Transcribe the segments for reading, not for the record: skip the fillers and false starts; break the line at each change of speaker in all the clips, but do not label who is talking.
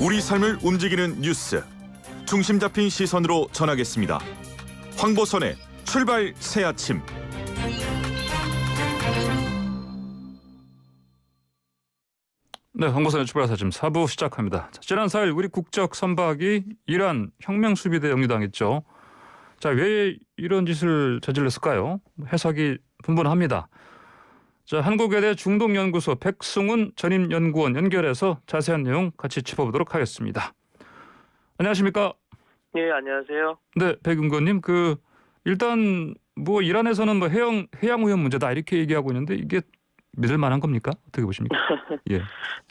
우리 삶을 움직이는 뉴스, 중심 잡힌 시선으로 전하겠습니다. 황보선의 출발 새아침.
네, 황보선의 출발 새아침 4부 시작합니다. 자, 지난 4일 우리 국적 선박이 이란 혁명수비대에 영위당했죠. 자, 왜 이런 짓을 저질렀을까요? 해석이 분분합니다. 자, 한국외대 중동연구소 백승훈 전임연구원 연결해서 자세한 내용 같이 짚어보도록 하겠습니다. 안녕하십니까?
예, 안녕하세요.
네, 백연구원님, 일단 이란에서는 해양 오염 문제다 이렇게 얘기하고 있는데 이게 믿을 만한 겁니까? 어떻게 보십니까? 예.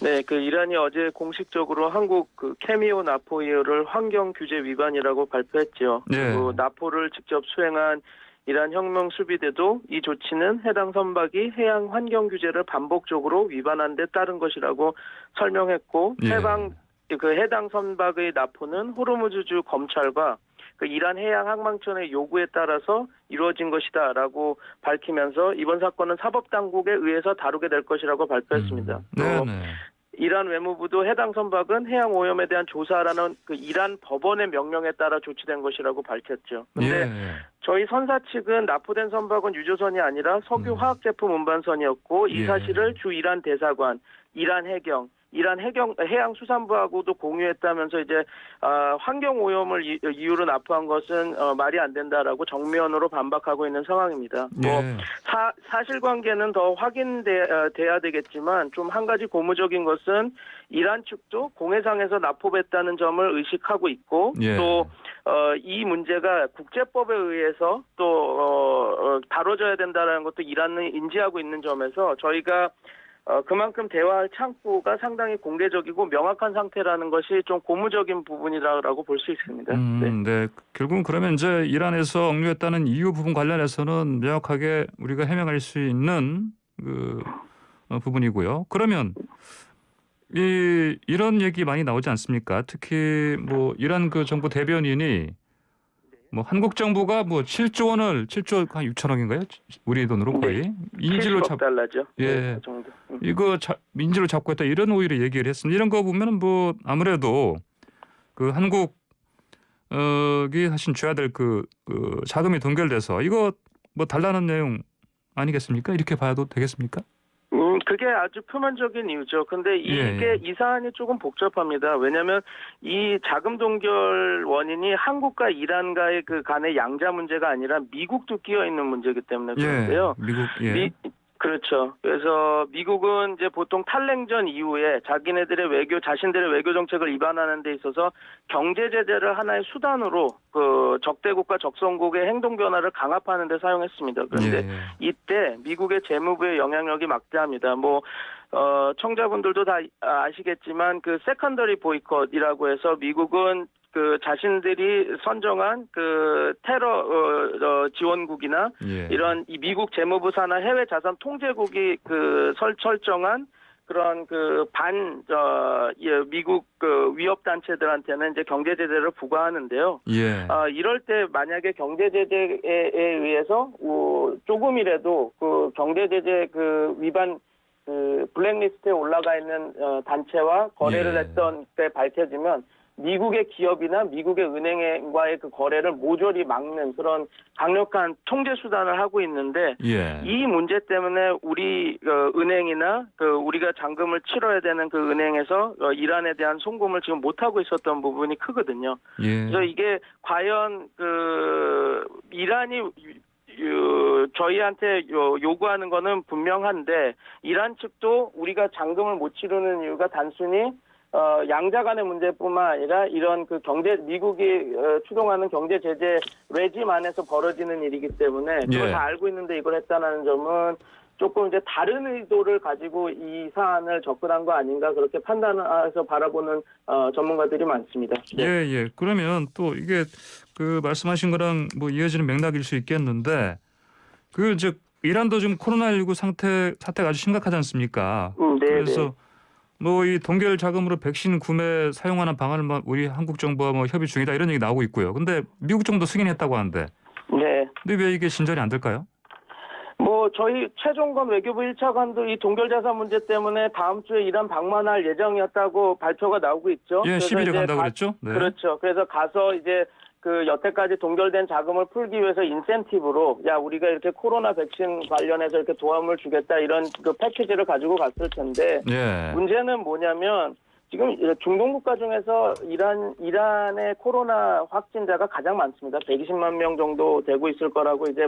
네, 이란이 어제 공식적으로 한국 케미오 나포이어를 환경 규제 위반이라고 발표했죠.
예.
그리고 나포를 직접 수행한 이란 혁명 수비대도 이 조치는 해당 선박이 해양 환경 규제를 반복적으로 위반한 데 따른 것이라고 설명했고,
예.
해당 선박의 나포는 호르무즈주 검찰과 이란 해양 항만청의 요구에 따라서 이루어진 것이다라고 밝히면서 이번 사건은 사법당국에 의해서 다루게 될 것이라고 발표했습니다.
네.
이란 외무부도 해당 선박은 해양 오염에 대한 조사라는 이란 법원의 명령에 따라 조치된 것이라고 밝혔죠. 그런데
예.
저희 선사 측은 납포된 선박은 유조선이 아니라 석유 화학 제품 운반선이었고 이
예.
사실을 주 이란 대사관, 이란 해양수산부하고도 공유했다면서 이제 환경 오염을 이유로 납포한 것은 말이 안 된다라고 정면으로 반박하고 있는 상황입니다.
예.
사실관계는 더 확인돼야 되겠지만 좀 한 가지 고무적인 것은 이란 측도 공해상에서 납포했다는 점을 의식하고 있고
예.
또 이 문제가 국제법에 의해서 또 다뤄져야 된다는 것도 이란은 인지하고 있는 점에서 저희가 그만큼 대화할 창구가 상당히 공개적이고 명확한 상태라는 것이 좀 고무적인 부분이라고 볼 수 있습니다.
네. 결국은 그러면 이제 이란에서 억류했다는 이유 부분 관련해서는 명확하게 우리가 해명할 수 있는 부분이고요. 그러면 이런 얘기 많이 나오지 않습니까? 특히 이란 정부 대변인이 한국 정부가 7조 한 6천억인가요? 우리 돈으로 거의
네.
인질로
70억 달러죠.
예.
네, 그 정도.
이거 인질로 잡고 했다 이런 오히려 얘기를 했습니다. 이런 거 보면은 아무래도 한국이 하신 줘야 될 자금이 동결돼서 이거 달라는 내용 아니겠습니까? 이렇게 봐도 되겠습니까?
그게 아주 표면적인 이유죠. 근데
예.
이 사안이 조금 복잡합니다. 왜냐하면 이 자금 동결 원인이 한국과 이란과의 간의 양자 문제가 아니라 미국도 끼어 있는 문제이기 때문에 그런데요.
예. 미국. 예.
그렇죠. 그래서 미국은 이제 보통 탈냉전 이후에 자신들의 외교 정책을 입안하는 데 있어서 경제 제재를 하나의 수단으로 적대국과 적성국의 행동 변화를 강압하는 데 사용했습니다. 그런데 이때 미국의 재무부의 영향력이 막대합니다. 청자분들도 다 아시겠지만 세컨더리 보이콧이라고 해서 미국은 자신들이 선정한 테러 지원국이나
예.
이런 이 미국 재무부 산하 해외 자산 통제국이 설정한 그런 미국 위협 단체들한테는 이제 경제 제재를 부과하는데요.
예.
이럴 때 만약에 경제 제재에 의해서 조금이라도 경제 제재 위반 블랙리스트에 올라가 있는 단체와 거래를
예. 했던
때 밝혀지면 미국의 기업이나 미국의 은행과의 거래를 모조리 막는 그런 강력한 통제 수단을 하고 있는데
예.
이 문제 때문에 우리 은행이나 우리가 잔금을 치러야 되는 은행에서 이란에 대한 송금을 지금 못 하고 있었던 부분이 크거든요.
예.
그래서 이게 과연 이란이 저희한테 요구하는 거는 분명한데 이란 측도 우리가 잔금을 못 치르는 이유가 단순히 양자 간의 문제뿐만 아니라 이런 미국이 추동하는 경제 제재 레짐 안에서 벌어지는 일이기 때문에 그걸 다 알고 있는데 이걸 했다는 점은 조금 이제 다른 의도를 가지고 이 사안을 접근한 거 아닌가 그렇게 판단해서 바라보는 전문가들이 많습니다. 네.
예. 그러면 또 이게 말씀하신 거랑 이어지는 맥락일 수 있겠는데 이란도 지금 코로나19 사태가 아주 심각하지 않습니까?
네.
그래서 이 동결 자금으로 백신 구매 사용하는 방안을 우리 한국 정부와 협의 중이다 이런 얘기 나오고 있고요. 근데 미국 정도 승인했다고 하는데.
네.
근데 왜 이게 진전이 안 될까요?
뭐 저희 최종건 외교부 1차관도 이 동결자산 문제 때문에 다음 주에 이란 방문할 예정이었다고 발표가 나오고 있죠.
예, 10일에 간다고 그랬죠? 네.
그렇죠. 그래서 가서 이제 그 여태까지 동결된 자금을 풀기 위해서 인센티브로 야 우리가 이렇게 코로나 백신 관련해서 이렇게 도움을 주겠다 이런 그 패키지를 가지고 갔을 텐데
예.
문제는 뭐냐면 지금 중동 국가 중에서 이란의 코로나 확진자가 가장 많습니다. 120만 명 정도 되고 있을 거라고 이제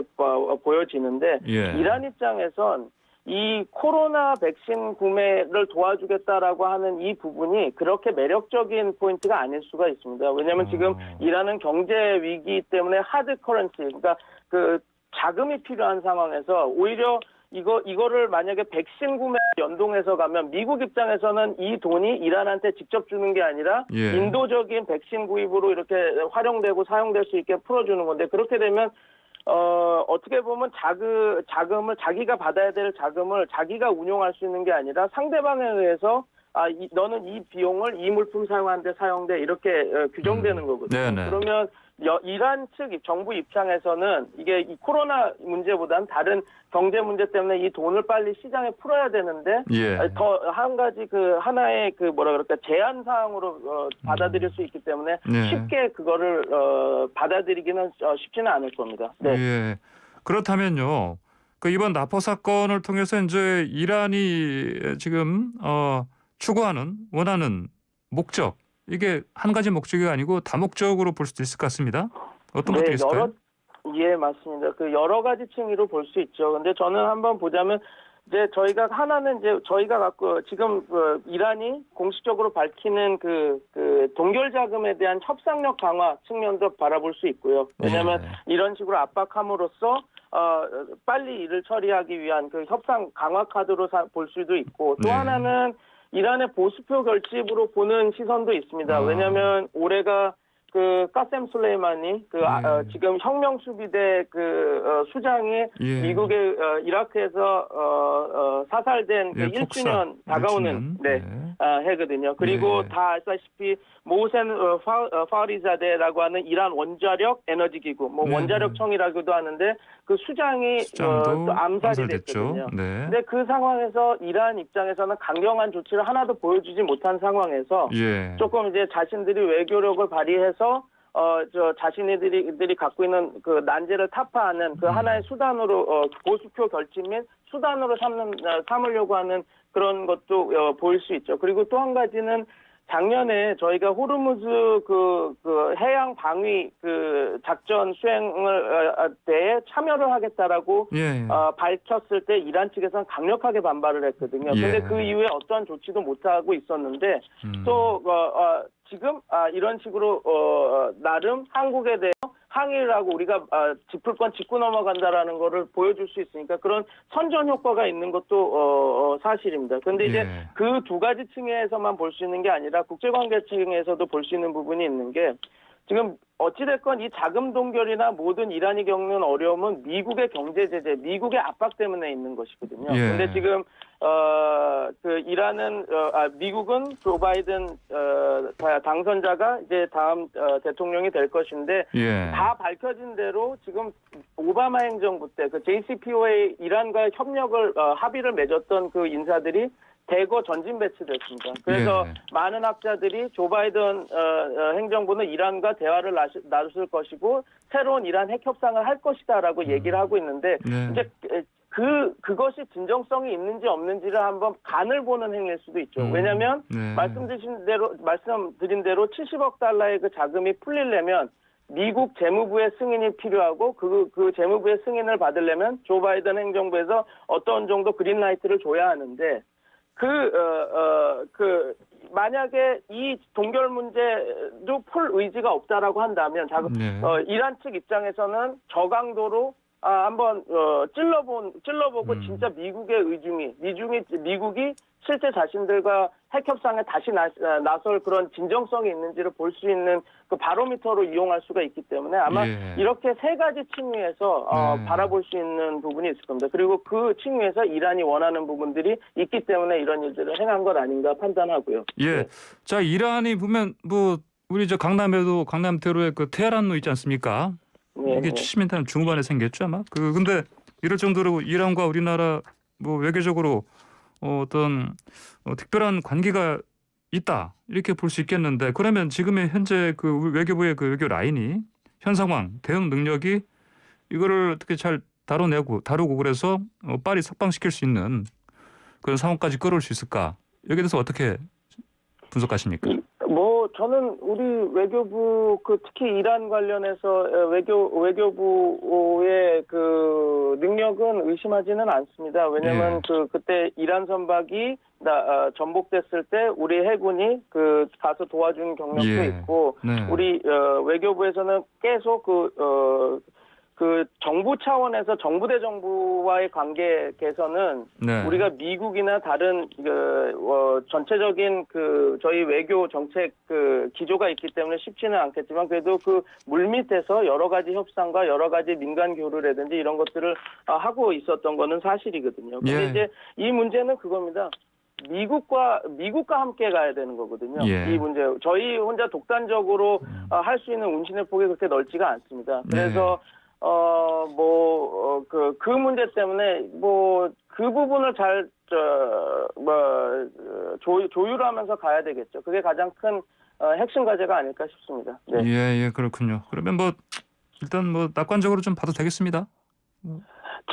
보여지는데
예.
이란 입장에선 이 코로나 백신 구매를 도와주겠다라고 하는 이 부분이 그렇게 매력적인 포인트가 아닐 수가 있습니다. 왜냐하면 지금 이란은 경제 위기 때문에 하드 커런시, 그러니까 그 자금이 필요한 상황에서 오히려 이거를 만약에 백신 구매 연동해서 가면 미국 입장에서는 이 돈이 이란한테 직접 주는 게 아니라
예.
인도적인 백신 구입으로 이렇게 활용되고 사용될 수 있게 풀어주는 건데 그렇게 되면 어떻게 보면 자금을 자기가 받아야 될 자금을 자기가 운용할 수 있는 게 아니라 상대방에 의해서 너는 이 비용을 이 물품 사용하는데 사용돼 이렇게 규정되는 거거든요.
네네.
그러면 이란 측 정부 입장에서는 이게 이 코로나 문제보다는 다른 경제 문제 때문에 이 돈을 빨리 시장에 풀어야 되는데
예.
더 한 가지 그 하나의 그 뭐라 그럴까 제한 사항으로 받아들일 수 있기 때문에
네.
쉽게 그거를 받아들이기는 쉽지는 않을 겁니다. 네.
예. 그렇다면요. 그 이번 나포 사건을 통해서 이제 이란이 지금 추구하는 원하는 목적 이게 한 가지 목적이 아니고 다목적으로 볼 수도 있을 것 같습니다. 어떤 것들이 있을까요?
예, 맞습니다. 그 여러 가지 층위로 볼 수 있죠. 근데 저는 한번 보자면 이제 저희가 하나는 이제 저희가 갖고 지금 이란이 공식적으로 밝히는 그 동결 자금에 대한 협상력 강화 측면도 바라볼 수 있고요. 왜냐하면 이런 식으로 압박함으로써 빨리 일을 처리하기 위한 그 협상 강화 카드로 볼 수도 있고 또 하나는 이란의 보수표 결집으로 보는 시선도 있습니다. 왜냐하면 올해가 그 까셈 술레이마니 지금 혁명 수비대 수장이 미국의 이라크에서 사살된 그 1주년 다가오는 해거든요. 그리고 다 알다시피 모센 파리자데라고 하는 이란 원자력 에너지 기구, 원자력청이라고도 하는데 그 수장이 또 암살이 됐거든요. 근데 그 상황에서 이란 입장에서는 강경한 조치를 하나도 보여주지 못한 상황에서 조금 이제 자신들이 외교력을 발휘해서 자신들이 갖고 있는 그 난제를 타파하는 그 하나의 수단으로 보수표 결집 및 수단으로 삼으려고 하는 그런 것도 보일 수 있죠. 그리고 또 한 가지는 작년에 저희가 호르무즈 그 해양 방위 그 작전 수행을 때에 참여를 하겠다라고 밝혔을 때 이란 측에서는 강력하게 반발을 했거든요. 근데 그 이후에 어떠한 조치도 못 하고 있었는데 또 지금 이런 식으로 나름 한국에 대해 항의를 하고 우리가 짚을 건 짚고 넘어간다라는 거를 보여줄 수 있으니까 그런 선전 효과가 있는 것도 사실입니다. 그런데 이제 그 두 가지 층에서만 볼 수 있는 게 아니라 국제관계 층에서도 볼 수 있는 부분이 있는 게 지금 어찌됐건 이 자금 동결이나 모든 이란이 겪는 어려움은 미국의 경제 제재, 미국의 압박 때문에 있는 것이거든요. 근데 지금 이란은 미국은 조 바이든 당선자가 이제 다음 대통령이 될 것인데 다 밝혀진 대로 지금 오바마 행정부 때 그 JCPOA 이란과 협력을 합의를 맺었던 그 인사들이 대거 전진 배치됐습니다. 그래서 많은 학자들이 조 바이든 행정부는 이란과 대화를 나눌 것이고 새로운 이란 핵 협상을 할 것이다라고 얘기를 하고 있는데 이제 그것이 진정성이 있는지 없는지를 한번 간을 보는 행위일 수도 있죠. 왜냐하면 말씀드린 대로 70억 달러의 그 자금이 풀리려면 미국 재무부의 승인이 필요하고 그 재무부의 승인을 받으려면 조 바이든 행정부에서 어떤 정도 그린라이트를 줘야 하는데 만약에 이 동결 문제도 풀 의지가 없다라고 한다면 이란 측 입장에서는 저강도로 한번 찔러보고 진짜 미국의 미국이 실제 자신들과 핵 협상에 다시 나설 그런 진정성이 있는지를 볼 수 있는 그 바로미터로 이용할 수가 있기 때문에 아마 이렇게 세 가지 층위에서 바라볼 수 있는 부분이 있을 겁니다. 그리고 그 층위에서 이란이 원하는 부분들이 있기 때문에 이런 일들을 행한 것 아닌가 판단하고요.
자, 이란이 보면 우리 강남에도 강남 테러의 그 테헤란로 있지 않습니까? 이게 70년대 중반에 생겼죠 아마. 근데 이럴 정도로 이란과 우리나라 뭐 외교적으로 어떤 특별한 관계가 있다 이렇게 볼 수 있겠는데 그러면 지금의 현재 그 외교부의 그 외교 라인이 현 상황 대응 능력이 이거를 어떻게 잘 다루고 그래서 빨리 석방시킬 수 있는 그런 상황까지 끌어올 수 있을까? 여기에 대해서 어떻게 분석하십니까?
뭐 저는 우리 외교부 특히 이란 관련해서 외교부의 그 능력은 의심하지는 않습니다. 왜냐하면 그때 이란 선박이 전복됐을 때 우리 해군이 가서 도와준 경력도 있고
네.
우리 외교부에서는 계속 그 정부 차원에서 정부 대 정부와의 관계 개선은
네.
우리가 미국이나 다른 전체적인 저희 외교 정책 기조가 있기 때문에 쉽지는 않겠지만 그래도 그 물밑에서 여러 가지 협상과 여러 가지 민간 교류라든지 이런 것들을 하고 있었던 거는 사실이거든요. 근데
예.
이제 이 문제는 그겁니다. 미국과 함께 가야 되는 거거든요.
예.
이 문제 저희 혼자 독단적으로 할 수 있는 운신의 폭이 그렇게 넓지가 않습니다. 그래서 그 문제 때문에 그 부분을 잘 조율하면서 가야 되겠죠. 그게 가장 큰 핵심 과제가 아닐까 싶습니다. 네.
예, 그렇군요. 그러면 일단 낙관적으로 좀 봐도 되겠습니다.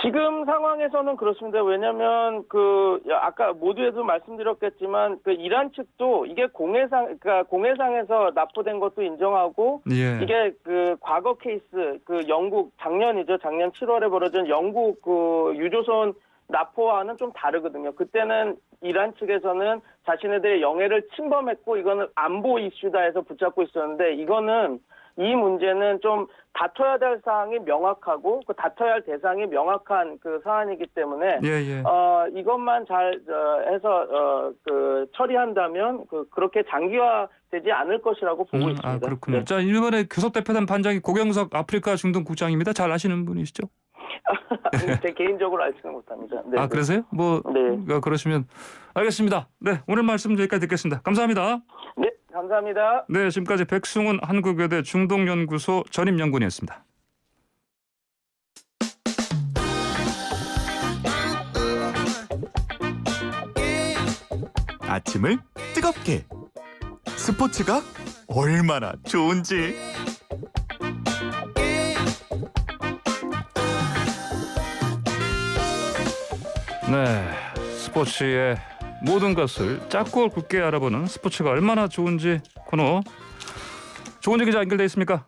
지금 상황에서는 그렇습니다. 왜냐하면 아까 모두에도 말씀드렸겠지만 이란 측도 이게 공해상에서 납포된 것도 인정하고
예.
이게 과거 케이스 영국 작년 7월에 벌어진 영국 유조선 납포와는 좀 다르거든요. 그때는 이란 측에서는 자신네들의 영해를 침범했고 이거는 안보 이슈다 해서 붙잡고 있었는데 이 문제는 좀 다퉈야 될 사항이 명확하고 다퉈야 할 대상이 명확한 사안이기 때문에 이것만 잘 해서 처리한다면 그렇게 장기화되지 않을 것이라고 보고 있습니다.
그렇군요.
네.
자, 일본의 교섭대표단 반장이 고경석 아프리카 중동 국장입니다. 잘 아시는 분이시죠?
제 개인적으로 알지는 못합니다. 네,
그러세요?
네.
그러시면 알겠습니다. 네, 오늘 말씀 여기까지 듣겠습니다. 감사합니다.
네, 감사합니다.
네, 지금까지 백승훈 한국외대 중동연구소 전임연구원이었습니다.
아침을 뜨겁게 스포츠가 얼마나 좋은지
네, 스포츠의 모든 것을 작고 굵게 알아보는 스포츠가 얼마나 좋은지 코너 조은지 기자 연결돼 있습니까?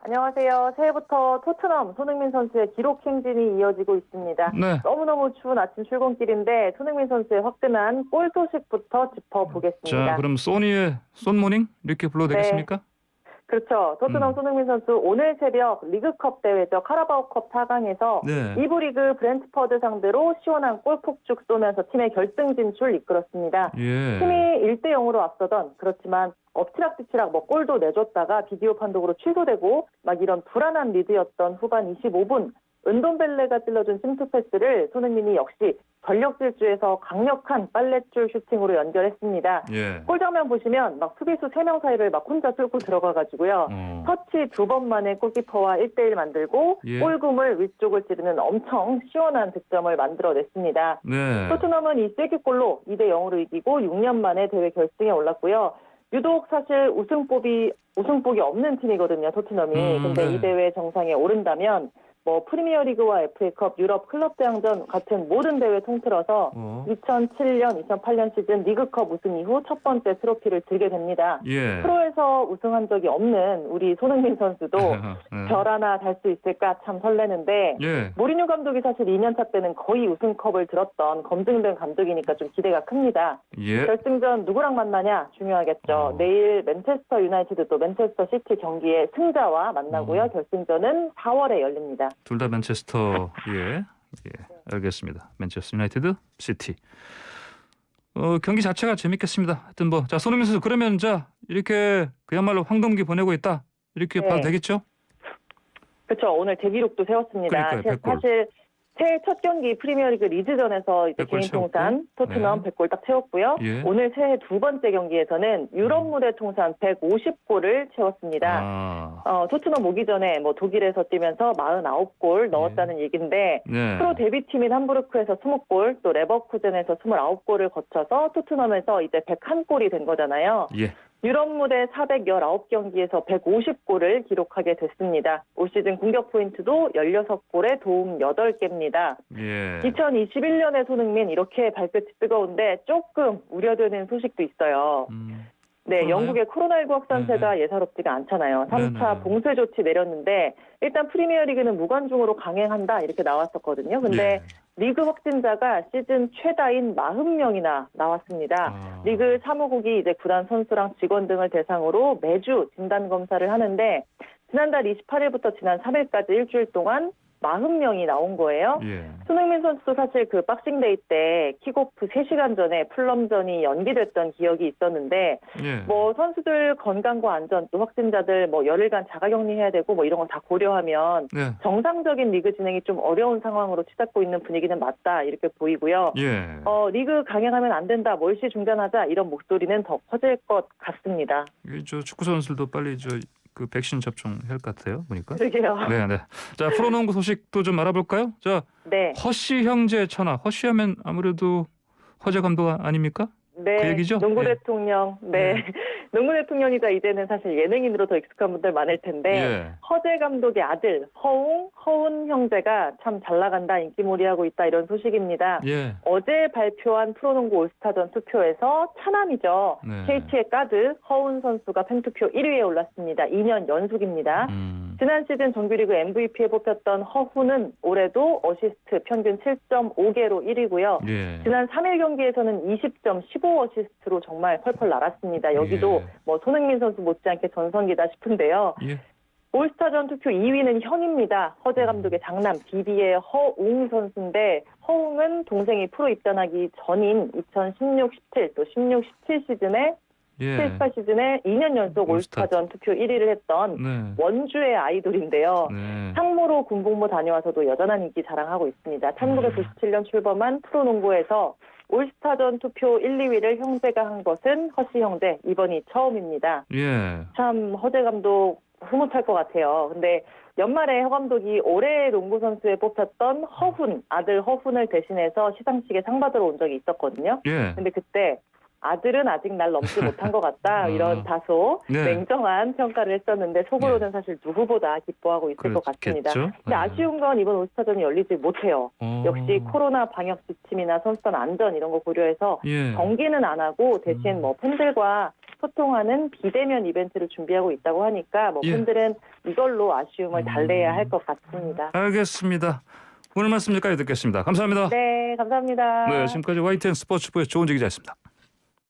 안녕하세요. 새해부터 토트넘 손흥민 선수의 기록 행진이 이어지고 있습니다.
네.
너무너무 추운 아침 출근길인데 손흥민 선수의 화끈한 골 소식부터 짚어보겠습니다.
자, 그럼 소니의 손모닝 이렇게 불러도 되겠습니까?
그렇죠. 토트넘 손흥민 선수 오늘 새벽 리그컵 대회죠. 카라바오컵 4강에서
네.
2부 리그 브렌트퍼드 상대로 시원한 골 폭죽 쏘면서 팀의 결승 진출 이끌었습니다.
예.
팀이 1대0으로 앞서던 그렇지만 엎치락뒤치락 골도 내줬다가 비디오 판독으로 취소되고 이런 불안한 리드였던 후반 25분 은돔벨레가 찔러준 심투 패스를 손흥민이 역시 전력 질주에서 강력한 빨랫줄 슈팅으로 연결했습니다.
예.
골 장면 보시면 수비수 3명 사이를 혼자 뚫고 들어가가지고요. 터치 2번 만에 골키퍼와 1대1 만들고 골금을 위쪽을 찌르는 엄청 시원한 득점을 만들어냈습니다.
네.
토트넘은 이 쐐기골로 2대0으로 이기고 6년 만에 대회 결승에 올랐고요. 유독 사실 우승복이 없는 팀이거든요, 토트넘이. 근데
네.
이 대회 정상에 오른다면 프리미어리그와 FA컵, 유럽 클럽 대항전 같은 모든 대회 통틀어서 2007년, 2008년 시즌 리그컵 우승 이후 첫 번째 트로피를 들게 됩니다.
예.
프로에서 우승한 적이 없는 우리 손흥민 선수도 별 하나 달 수 있을까 참 설레는데
예.
모리뉴 감독이 사실 2년차 때는 거의 우승컵을 들었던 검증된 감독이니까 좀 기대가 큽니다.
예.
결승전 누구랑 만나냐 중요하겠죠. 내일 맨체스터 유나이티드 또 맨체스터 시티 경기의 승자와 만나고요. 결승전은 4월에 열립니다.
둘 다 맨체스터. 예. 알겠습니다. 맨체스터 유나이티드, 시티. 경기 자체가 재밌겠습니다. 하여튼 자, 손흥민 선수 그러면 이렇게 그야말로 황금기 보내고 있다. 이렇게 봐도 되겠죠?
그렇죠. 오늘 대기록도 세웠습니다.
그러니까요, 100골.
사실 새해 첫 경기 프리미어리그 리즈전에서 이제
100골
개인
채웠고.
통산 토트넘
네.
100골 딱 채웠고요.
예.
오늘 새해 두 번째 경기에서는 유럽 무대 통산 150골을 채웠습니다. 토트넘 오기 전에 뭐 독일에서 뛰면서 49골 넣었다는 얘기인데
네.
프로 데뷔팀인 함부르크에서 20골, 또 레버쿠젠에서 29골을 거쳐서 토트넘에서 이제 101골이 된 거잖아요.
예.
유럽 무대 419경기에서 150골을 기록하게 됐습니다. 올 시즌 공격 포인트도 16골에 도움 8개입니다.
예.
2021년의 손흥민 이렇게 발끝이 뜨거운데 조금 우려되는 소식도 있어요. 네,
코로나요?
영국의 코로나19 확산세가 예사롭지가 않잖아요. 3차
네네.
봉쇄 조치 내렸는데 일단 프리미어리그는 무관중으로 강행한다 이렇게 나왔었거든요. 근데
예.
리그 확진자가 시즌 최다인 40명이나 나왔습니다. 리그 사무국이 이제 구단 선수랑 직원 등을 대상으로 매주 진단 검사를 하는데 지난달 28일부터 지난 3일까지 일주일 동안 40명이 나온 거예요.
예.
손흥민 선수도 사실 그 박싱데이 때 킥오프 3시간 전에 풀럼전이 연기됐던 기억이 있었는데
예.
뭐 선수들 건강과 안전 또 확진자들 뭐 열흘간 자가격리해야 되고 뭐 이런 거 다 고려하면
네.
정상적인 리그 진행이 좀 어려운 상황으로 치닫고 있는 분위기는 맞다 이렇게 보이고요.
예.
리그 강행하면 안 된다, 몰시 중단하자 이런 목소리는 더 커질 것 같습니다.
저 축구 선수들도 빨리 그 백신 접종해야 할 것 같아요. 보니까.
그러게요.
네, 네. 자, 프로농구 소식도 좀 알아볼까요? 자,
네.
허씨 형제 천하. 허씨하면 아무래도 허재 감독 아닙니까?
네,
그 얘기죠?
농구
예.
대통령. 네.
네.
농구 대통령이자 이제는 사실 예능인으로 더 익숙한 분들 많을 텐데
예.
허재 감독의 아들 허운 형제가 참 잘 나간다, 인기몰이하고 있다 이런 소식입니다.
예.
어제 발표한 프로농구 올스타전 투표에서 차남이죠.
네.
KT의 가드 허운 선수가 팬투표 1위에 올랐습니다. 2년 연속입니다. 지난 시즌 정규리그 MVP에 뽑혔던 허훈은 올해도 어시스트 평균 7.5개로 1위고요.
예.
지난 3일 경기에서는 20점 15어시스트로 정말 펄펄 날았습니다. 여기도
예.
뭐 손흥민 선수 못지않게 전성기다 싶은데요.
예.
올스타전 투표 2위는 형입니다. 허재 감독의 장남 BB의 허웅 선수인데 허웅은 동생이 프로 입단하기 전인 2016-17 또 16-17 시즌에
예.
7-18 시즌에 2년 연속 올스타전 투표 1위를 했던
네.
원주의 아이돌인데요.
네.
상무로 군복무 다녀와서도 여전한 인기 자랑하고 있습니다. 1997년 출범한 프로농구에서 올스타전 투표 1, 2위를 형제가 한 것은 허씨 형제 이번이 처음입니다.
예.
참 허재 감독 흐뭇할 것 같아요. 근데 연말에 허 감독이 올해의 농구 선수에 뽑혔던 허훈, 아들 허훈을 대신해서 시상식에 상 받으러 온 적이 있었거든요.
예.
근데 그때 아들은 아직 날 넘지 못한 것 같다. 이런 다소
네.
냉정한 평가를 했었는데 속으로는 사실 누구보다 기뻐하고 있을 것 같습니다.
그렇겠죠?
근데 아쉬운 건 이번 올스타전이 열리지 못해요. 역시 코로나 방역 지침이나 선수단 안전 이런 거 고려해서
예.
경기는 안 하고 대신 뭐 팬들과 소통하는 비대면 이벤트를 준비하고 있다고 하니까 뭐
예.
팬들은 이걸로 아쉬움을 달래야 할 것 같습니다.
알겠습니다. 오늘 말씀 여기까지 듣겠습니다. 감사합니다.
네, 감사합니다.
네, 지금까지 YTN 스포츠부의 조은지 기자였습니다.